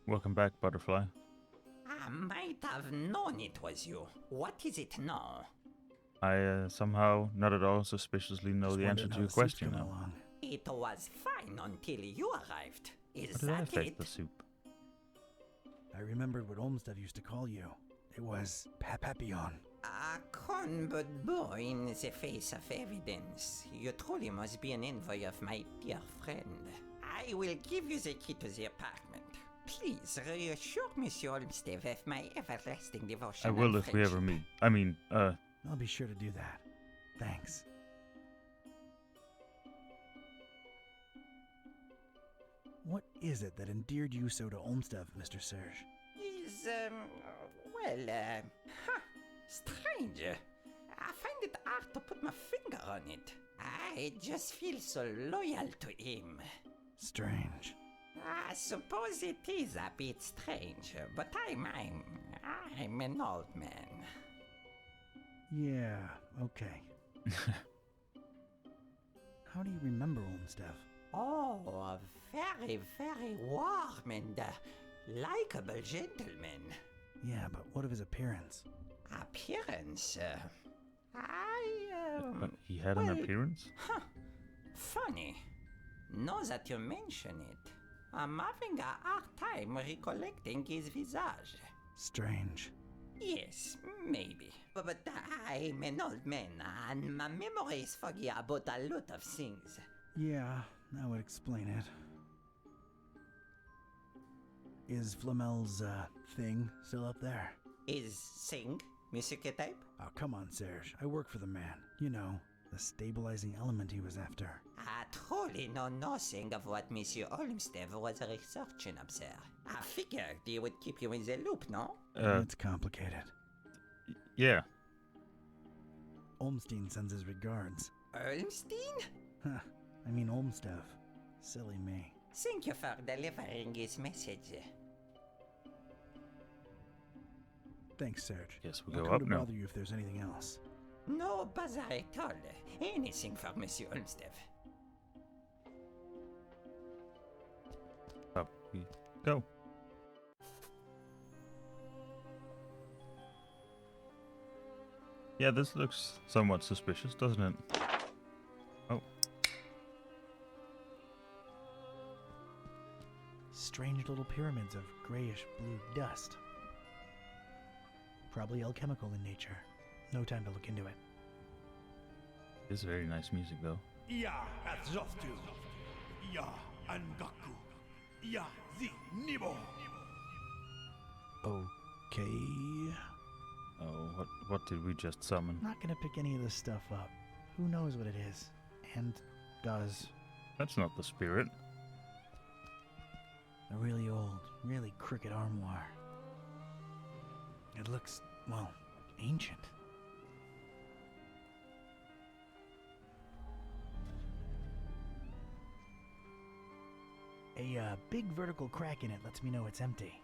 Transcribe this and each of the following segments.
Welcome back, Butterfly. I might have known it was you. What is it now? I somehow, not at all suspiciously, know Just the answer wondering to how your the soup's question coming now. along. It was fine until you arrived. Is How did I that affect it? the soup? I remembered what Olmsted used to call you. It was Papillon. A convert boy in the face of evidence. You truly must be an envoy of my dear friend. I will give you the key to the apartment. Please reassure Monsieur Olmsted of my everlasting devotion. I will and if we ever friendship. meet. I mean, I'll be sure to do that. Thanks. What is it that endeared you so to Olmsted, Mr. Serge? Is, strange. I find it hard to put my finger on it. I just feel so loyal to him. Strange. I suppose it is a bit strange, but I'm an old man. Yeah, okay. How do you remember Olmsted? Oh, a very, very warm and likable gentleman. Yeah, but what of his appearance? Appearance, but he had an well, appearance? funny. Now that you mention it, I'm having a hard time recollecting his visage. Strange. Yes, maybe. But I'm an old man, and my memory is foggy about a lot of things. Yeah, that would explain it. Is Flamel's, thing still up there? Is Sing music type? Oh, come on, Serge. I work for the man. You know, the stabilizing element he was after. I truly know nothing of what Monsieur Olmsted was researching up there. I figured he would keep you in the loop, no? It's complicated. Yeah. Olmstein sends his regards. Olmstein? Huh. I mean Olmsted. Silly me. Thank you for delivering his message. Thanks, Serge. Yes, we I'll go come up to now. bother you if there's anything else. No bother at all. Anything for Monsieur Olmsted. Up we go. Yeah, this looks somewhat suspicious, doesn't it? Oh. Strange little pyramids of grayish blue dust. Probably alchemical in nature. No time to look into it. This is very nice music, though. Ya Azoftu, Ya Angaku, Ya Zi Nibo. Okay. Oh, what did we just summon? Not gonna pick any of this stuff up. Who knows what it is? And does. That's not the spirit. A really old, really crooked armoire. It looks, well, ancient. A big vertical crack in it lets me know it's empty.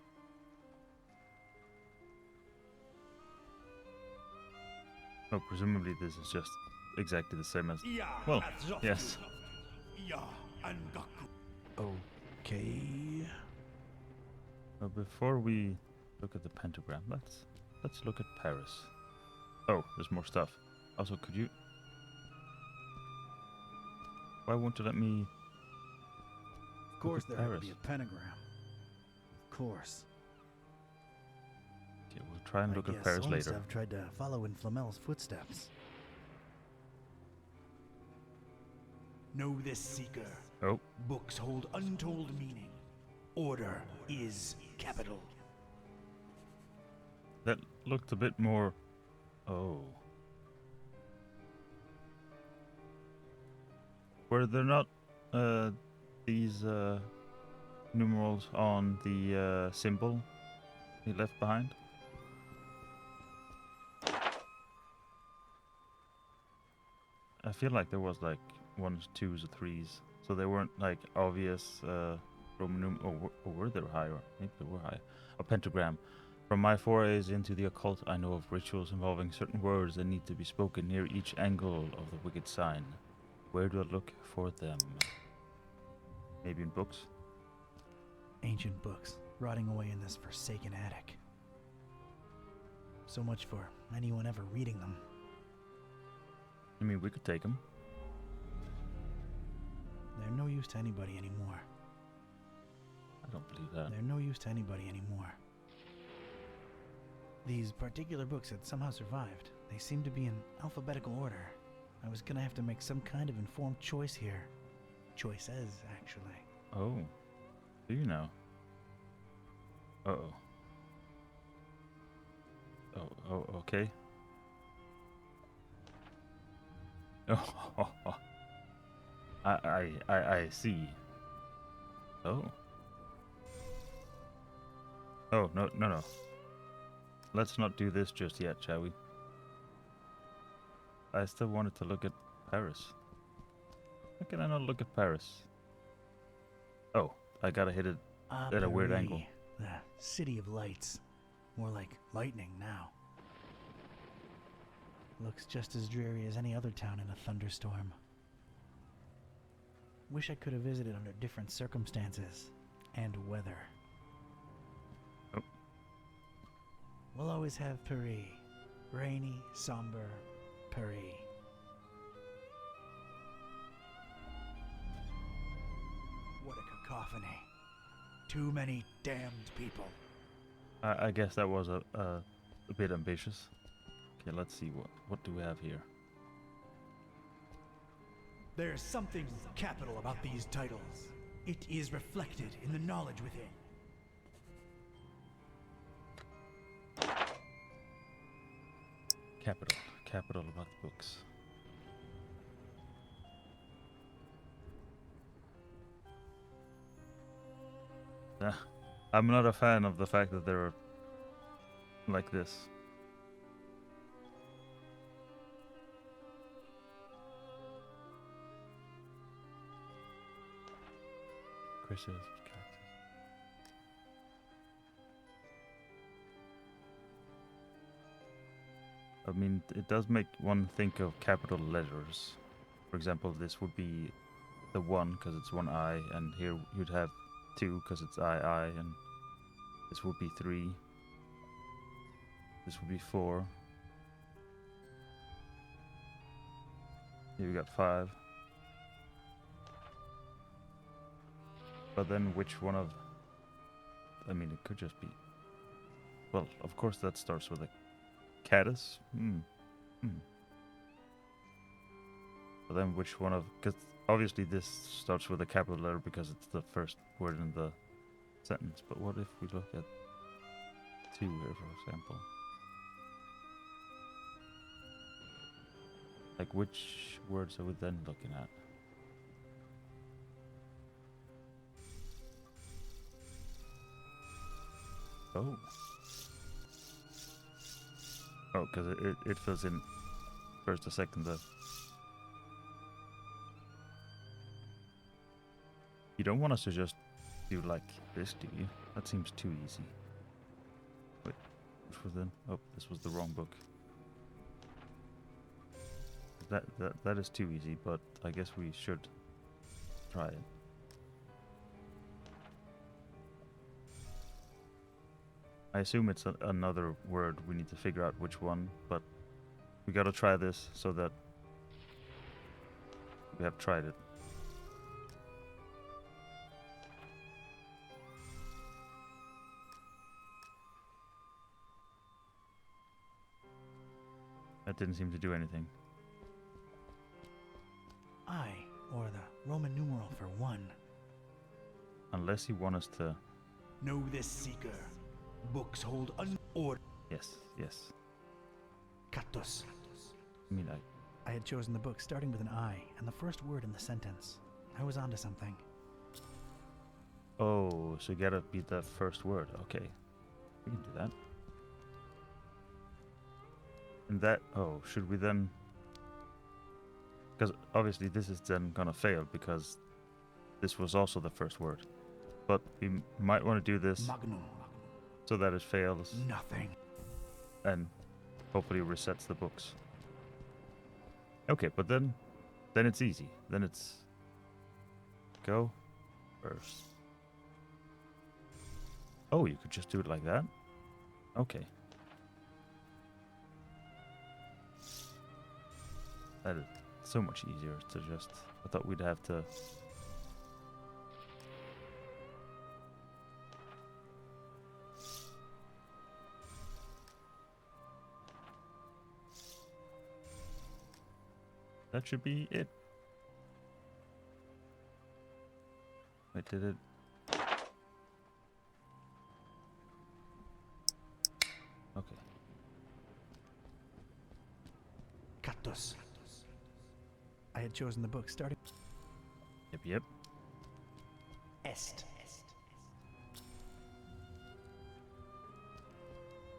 Oh, presumably this is just exactly the same as... Ya Well, Azoftu, yes. Ya Angaku. Okay. But before we look at the pentagram, let's look at Paris. Oh, there's more stuff. Also, could you... Why won't you let me... Of course at there had to Paris? be a pentagram. Of course. Okay, we'll try and I look at guess Paris later. Olmsted tried to follow in Flamel's footsteps. Know this, seeker. Oh, Books hold untold meaning. Order is capital. that looked a bit more... Oh. Were there not these numerals on the symbol he left behind? I feel like there was like 1s, 2s, or 3s, so they weren't like obvious Roman numerals. Or were they higher? Maybe they were high. A pentagram. From my forays into the occult, I know of rituals involving certain words that need to be spoken near each angle of the wicked sign. Where do I look for them? Maybe in books? Ancient books. rotting away in this forsaken attic. So much for anyone ever reading them. I mean, we could take them. They're no use to anybody anymore. I don't believe that. They're no use to anybody anymore. These particular books had somehow survived. They seem to be in alphabetical order. I was gonna have to make some kind of informed choice here. Choices, actually. Oh. Do you know? Uh-oh. Oh, okay. Oh, I see. Oh. Oh, no. Let's not do this just yet, shall we? I still wanted to look at Paris. How can I not look at Paris? Oh, I gotta hit it at a weird Paris, angle. the city of lights. More like lightning now. Looks just as dreary as any other town in a thunderstorm. Wish I could have visited under different circumstances and weather. Oh. We'll always have Paris. Rainy, somber Paris. What a cacophony. Too many damned people. I guess that was a bit ambitious. Okay, let's see what do we have here. There's something capital about these titles. It is reflected in the knowledge within. Capital about the books. I'm not a fan of the fact that they're like this. Chris characters. I mean, it does make one think of capital letters. For example, this would be the 1 because it's one I, and here you'd have 2 because it's I, and this would be 3. This would be 4. Here we got 5. But then which one of... I mean, it could just be... Well, of course that starts with a caddis. But then which one of... Because obviously this starts with a capital letter because it's the first word in the sentence. But what if we look at 2 here, for example? Like, which words are we then looking at? Oh. Oh, because it fills in first, a second, the... You don't want us to just do like this, do you? That seems too easy. Wait, which was then? Oh, this was the wrong book. That is too easy, but I guess we should try it. I assume it's another word. We need to figure out which one, but we gotta try this so that we have tried it. That didn't seem to do anything. I, or the Roman numeral for 1. Unless you want us to... Know this, seeker. Books hold order. Yes. Katos. I mean, I had chosen the book starting with an I, and the first word in the sentence. I was onto something. Oh, so you gotta be the first word. Okay. We can do that. And that... Oh, should we then... Because obviously this is then gonna fail because this was also the first word. But we might want to do this Magnum. so that it fails Nothing. and hopefully resets the books. Okay, but then it's easy. Then it's go first. Oh, you could just do it like that? Okay. That is so much easier to just... I thought we'd have to... That should be it. Wait, did it? Okay. Cactus. I had chosen the book starting. Yep. Est.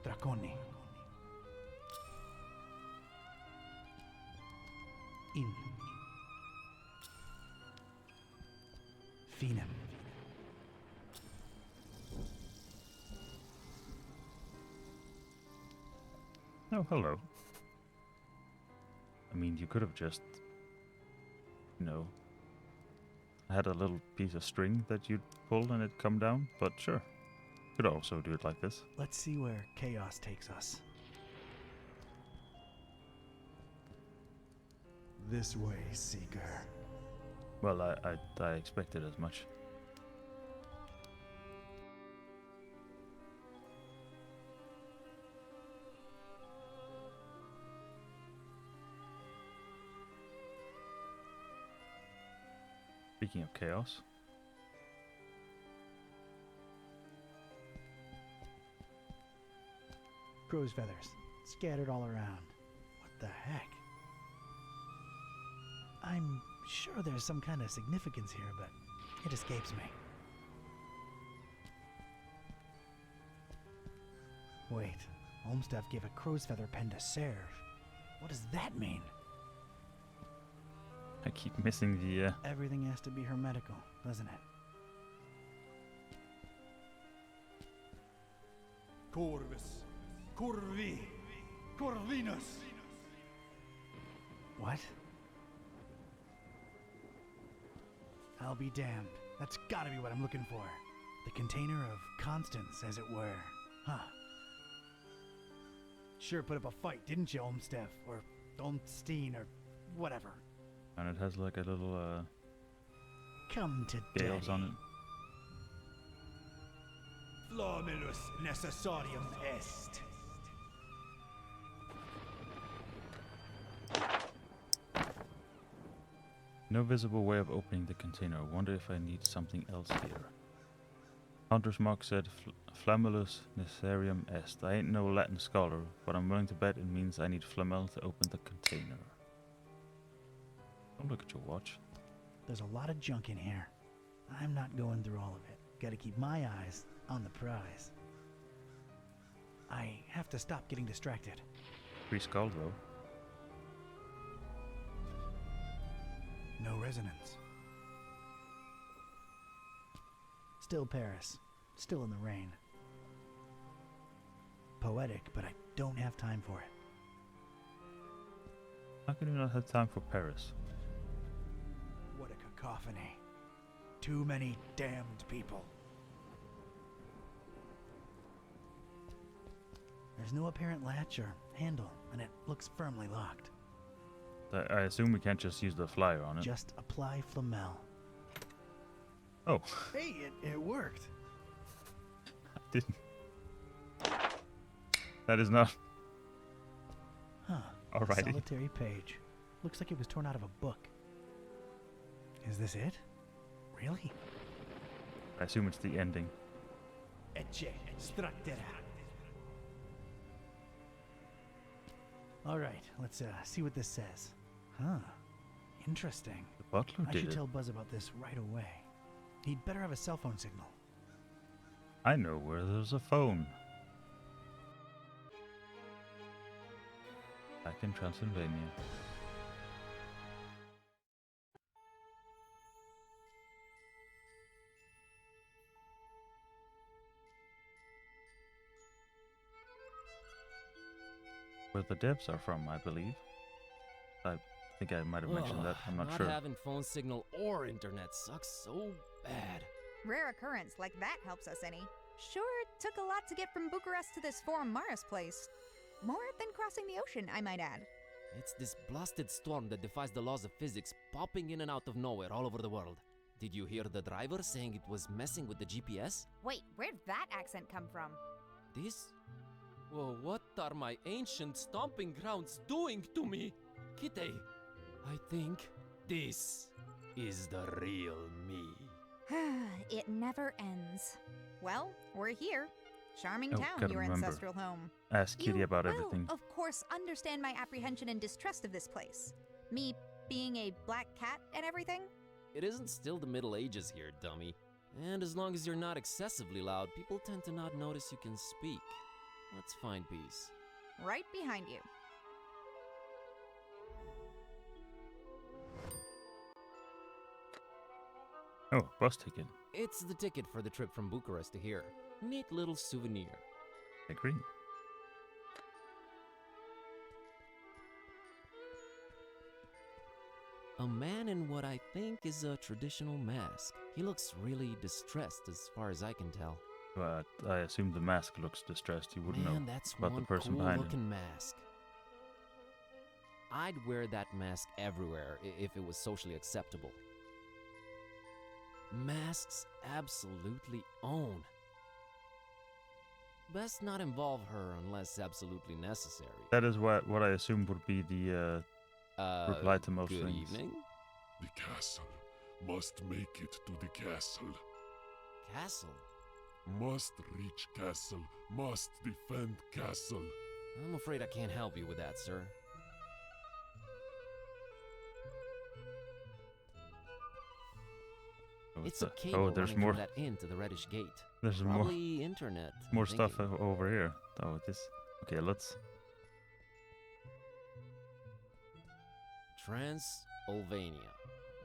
Draconi. In. Finem. Oh, hello. I mean, you could have just, you know, had a little piece of string that you'd pull and it'd come down, but sure. Could also do it like this. Let's see where chaos takes us. This way, Seeker. Well, I expected as much. Speaking of chaos. Crow's feathers scattered all around. What the heck? I'm sure there's some kind of significance here, but it escapes me. Wait, Olmsted gave a crow's feather pen to Serge. What does that mean? I keep missing the, Everything has to be hermetical, doesn't it? Corvus. Corvi. Corvinus. What? I'll be damned. That's gotta be what I'm looking for. The container of constants, as it were. Huh. Sure put up a fight, didn't you, Olmsted? Or Olmstein, or whatever. and it has like a little, Come to scales on it. Flomulus necessarium est. No visible way of opening the container. I wonder if I need something else here. Hunter's Mark said, Flamulus necessarium est. I ain't no Latin scholar, but I'm willing to bet it means I need flamel to open the container. Don't look at your watch. There's a lot of junk in here. I'm not going through all of it. Gotta keep my eyes on the prize. I have to stop getting distracted. Free skull though. No resonance. Still Paris. Still in the rain. Poetic, but I don't have time for it. How can you not have time for Paris? What a cacophony. Too many damned people. There's no apparent latch or handle, and it looks firmly locked. I assume we can't just use the flyer on it. Just apply flamel. Oh, Hey, it worked. I didn't. That is not. Huh. Alrighty. Solitary page. Looks like it was torn out of a book. Is this it? Really? I assume it's the ending. Ecce structera. All right, let's see what this says. Huh. Interesting. The butler I did should it. tell Buzz about this right away. He'd better have a cell phone signal. I know where there's a phone. Back in Transylvania. Where the devs are from, I believe. I think I might have mentioned that. I'm not sure. Having phone signal or internet sucks so bad. Rare occurrence like that helps us any. Sure took a lot to get from Bucharest to this Forum Maris place. More than crossing the ocean, I might add. It's this blasted storm that defies the laws of physics, popping in and out of nowhere all over the world. Did you hear the driver saying it was messing with the GPS? Wait, where'd that accent come from? This? Well, what are my ancient stomping grounds doing to me? Kitty, I think this is the real me. It never ends. Well, we're here. Charming Oh, town, gotta your remember. ancestral home. Ask Kitty You about will, everything. of course, understand my apprehension and distrust of this place. Me being a black cat and everything. It isn't still the Middle Ages here, dummy. And as long as you're not excessively loud, people tend to not notice you can speak. Let's find peace. Right behind you. Oh, bus ticket. It's the ticket for the trip from Bucharest to here. Neat little souvenir. Agree. A man in what I think is a traditional mask. He looks really distressed as far as I can tell. But I assume the mask looks distressed. You wouldn't Man, know that's about one the person cool behind him. looking mask. I'd wear that mask everywhere if it was socially acceptable. Masks absolutely own. Best not involve her unless absolutely necessary. That is what I assumed would be the reply to most good things. evening. The castle must make it to the castle. Castle? Must reach castle. Must defend castle. I'm afraid I can't help you with that, sir. It's a cable oh, there's running more. from that inn to the reddish gate. There's Probably internet. I'm more stuff thinking. over here. Oh, this. Okay, let's. Transylvania.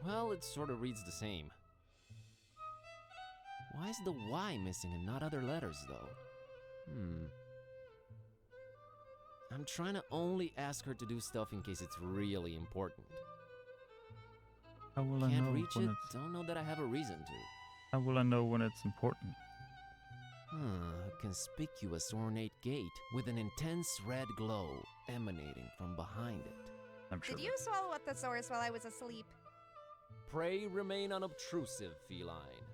Well, it sort of reads the same. Why is the Y missing and not other letters, though? I'm trying to only ask her to do stuff in case it's really important. How will I Can't know reach when it, it's? don't know that I have a reason to. How will I know when it's important? A conspicuous ornate gate with an intense red glow emanating from behind it. I'm sure. Did you swallow a thesaurus while I was asleep? Pray remain unobtrusive, feline.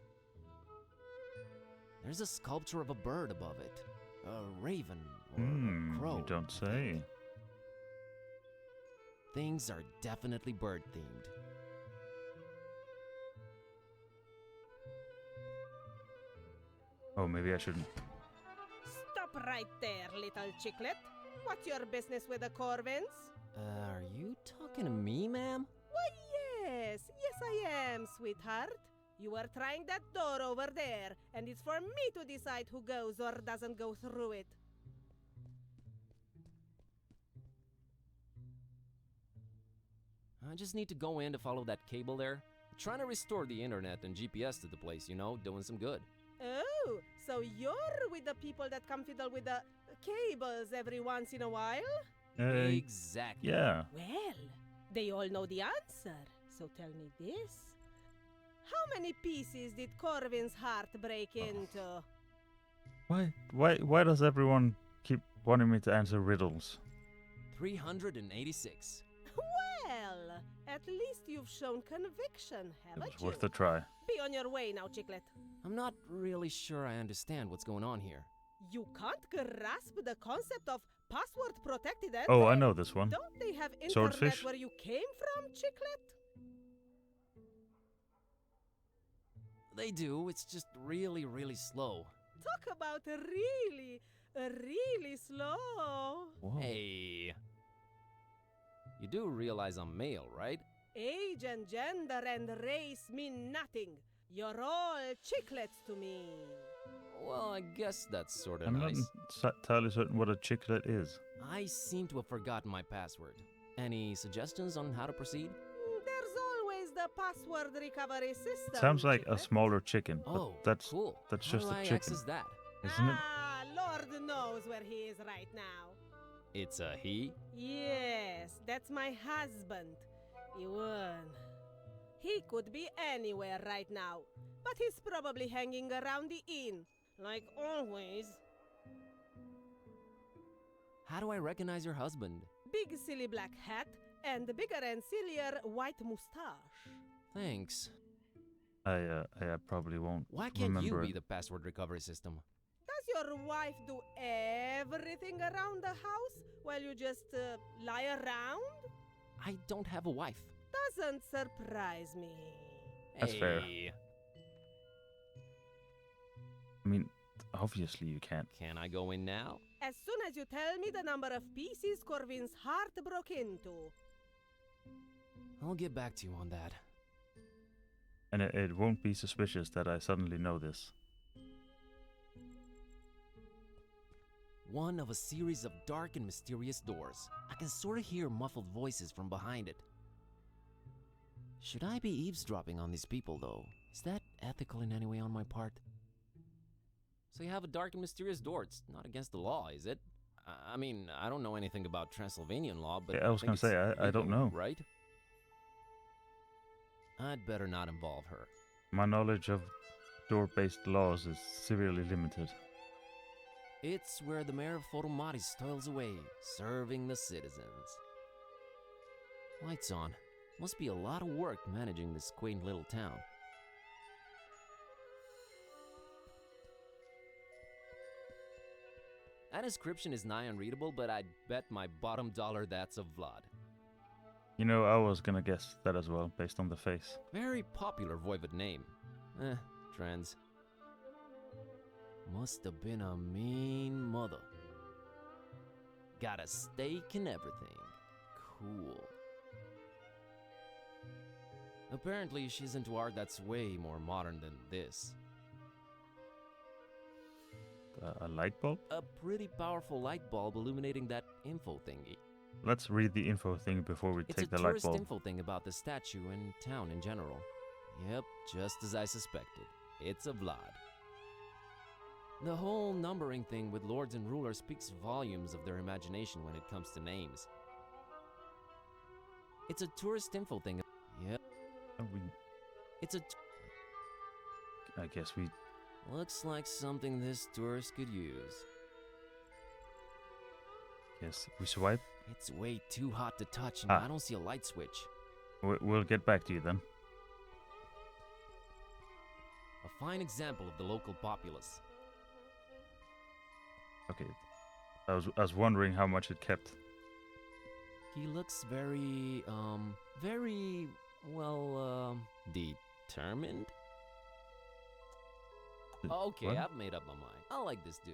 There's a sculpture of a bird above it. A raven or a crow. You don't I think. say. Things are definitely bird-themed. Oh, maybe I shouldn't. Stop right there, little chicklet. What's your business with the Corvins? Are you talking to me, ma'am? Why, yes. Yes, I am, sweetheart. You are trying that door over there, and it's for me to decide who goes or doesn't go through it. I just need to go in to follow that cable there. Trying to restore the internet and GPS to the place, you know, doing some good. Oh, so you're with the people that come fiddle with the cables every once in a while? Exactly. Yeah. Well, they all know the answer, so tell me this. How many pieces did Corvin's heart break into? Why does everyone keep wanting me to answer riddles? 386. Well, at least you've shown conviction, It haven't was you? worth a try. Be on your way now, chicklet. I'm not really sure I understand what's going on here. You can't grasp the concept of password-protected entry. Oh, I know this one. Don't they have internet Swordfish? where you came from, chicklet? They do, it's just really, really slow. Talk about really slow. Whoa. Hey. You do realize I'm male, right? Age and gender and race mean nothing. You're all chiclets to me. Well, I guess that's sort of I'm not nice. entirely certain what a chicklet is. I seem to have forgotten my password. Any suggestions on how to proceed? There's always the password recovery system. Sounds like a chicklet. smaller chicken, but Oh, that's cool. that's How just do a I chicken, access that? isn't it? Ah, Lord knows where he is right now. It's a he? Yes, that's my husband, Ewan. He could be anywhere right now, but he's probably hanging around the inn. like always. How do I recognize your husband? Big silly black hat and bigger and sillier white mustache. Thanks. I probably won't Why can't remember you be it. the password recovery system? Does your wife do everything around the house while you just lie around? I don't have a wife. Doesn't surprise me. That's fair. Hey, I mean, obviously you can't. can I go in now? As soon as you tell me the number of pieces Corvin's heart broke into. I'll get back to you on that. And it won't be suspicious that I suddenly know this. One of a series of dark and mysterious doors. I can sort of hear muffled voices from behind it. Should I be eavesdropping on these people, though? Is that ethical in any way on my part? So you have a dark and mysterious door. It's not against the law, is it? I mean, I don't know anything about Transylvanian law, but Yeah, I was think gonna say, it's I don't legal, know. right? I'd better not involve her. My knowledge of door-based laws is severely limited. It's where the mayor of Foromatis toils away, serving the citizens. Lights on. Must be a lot of work managing this quaint little town. That inscription is nigh unreadable, but I'd bet my bottom dollar that's of Vlad. You know, I was gonna guess that as well, based on the face. Very popular voivod name. Trends. Must have been a mean mother. Got a stake and everything. Cool. Apparently, she's into art that's way more modern than this. A light bulb? A pretty powerful light bulb illuminating that info thingy. Let's read the info thing before we It's take a the light tourist bulb. info thing about the statue and town in general. Yep, just as I suspected. It's a Vlad. The whole numbering thing with lords and rulers speaks volumes of their imagination when it comes to names. It's a tourist info thing. Yep, it's a... I guess we... Looks like something this tourist could use. Yes, we swipe. It's way too hot to touch and Ah. I don't see a light switch. We'll get back to you then. A fine example of the local populace. Okay. I was wondering how much it kept. He looks very, determined? Okay, What? I've made up my mind. I like this dude.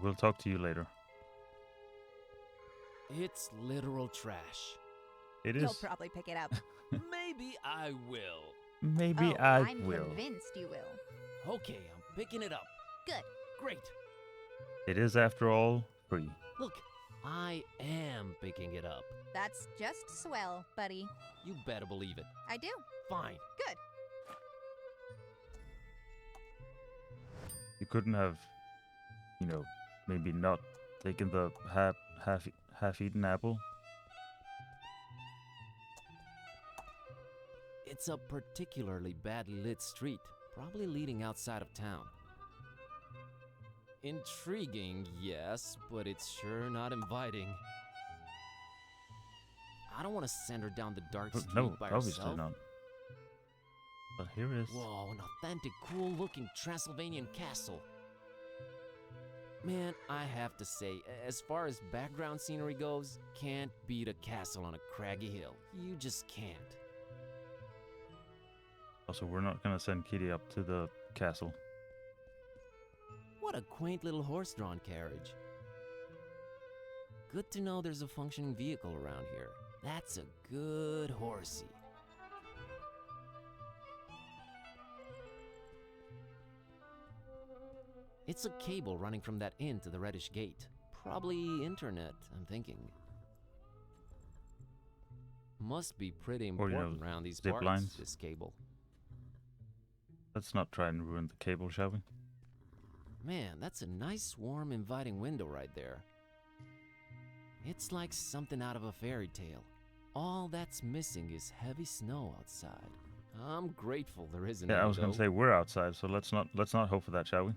We'll talk to you later. It's literal trash. It You'll is. probably pick it up. Maybe I will. Maybe Oh, I I'm will. convinced you will. Okay, I'm picking it up. Good. Great. It is, after all, free. Look, I am picking it up. That's just swell, buddy. You better believe it. I do. Fine. Good. You couldn't have, maybe not taken the half-eaten apple. It's a particularly badly lit street, probably leading outside of town. Intriguing, yes, but it's sure not inviting. I don't want to send her down the dark street No, by obviously herself. not. But here is... Whoa, an authentic, cool-looking Transylvanian castle. Man, I have to say, as far as background scenery goes, can't beat a castle on a craggy hill. You just can't. Also, we're not gonna send Kitty up to the castle. What a quaint little horse-drawn carriage. Good to know there's a functioning vehicle around here. That's a good horsey. It's a cable running from that inn to the reddish gate. Probably internet, I'm thinking. Must be pretty Or, important around these zip parts, lines. this cable. Let's not try and ruin the cable, shall we? Man, that's a nice, warm, inviting window right there. It's like something out of a fairy tale. All that's missing is heavy snow outside. I'm grateful there isn't Yeah, I any, was gonna though. say we're outside, so let's not hope for that, shall we?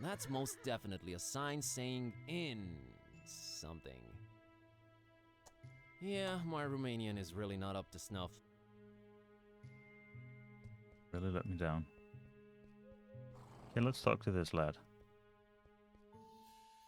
That's most definitely a sign saying in something. Yeah, my Romanian is really not up to snuff. Really let me down. Okay, let's talk to this lad.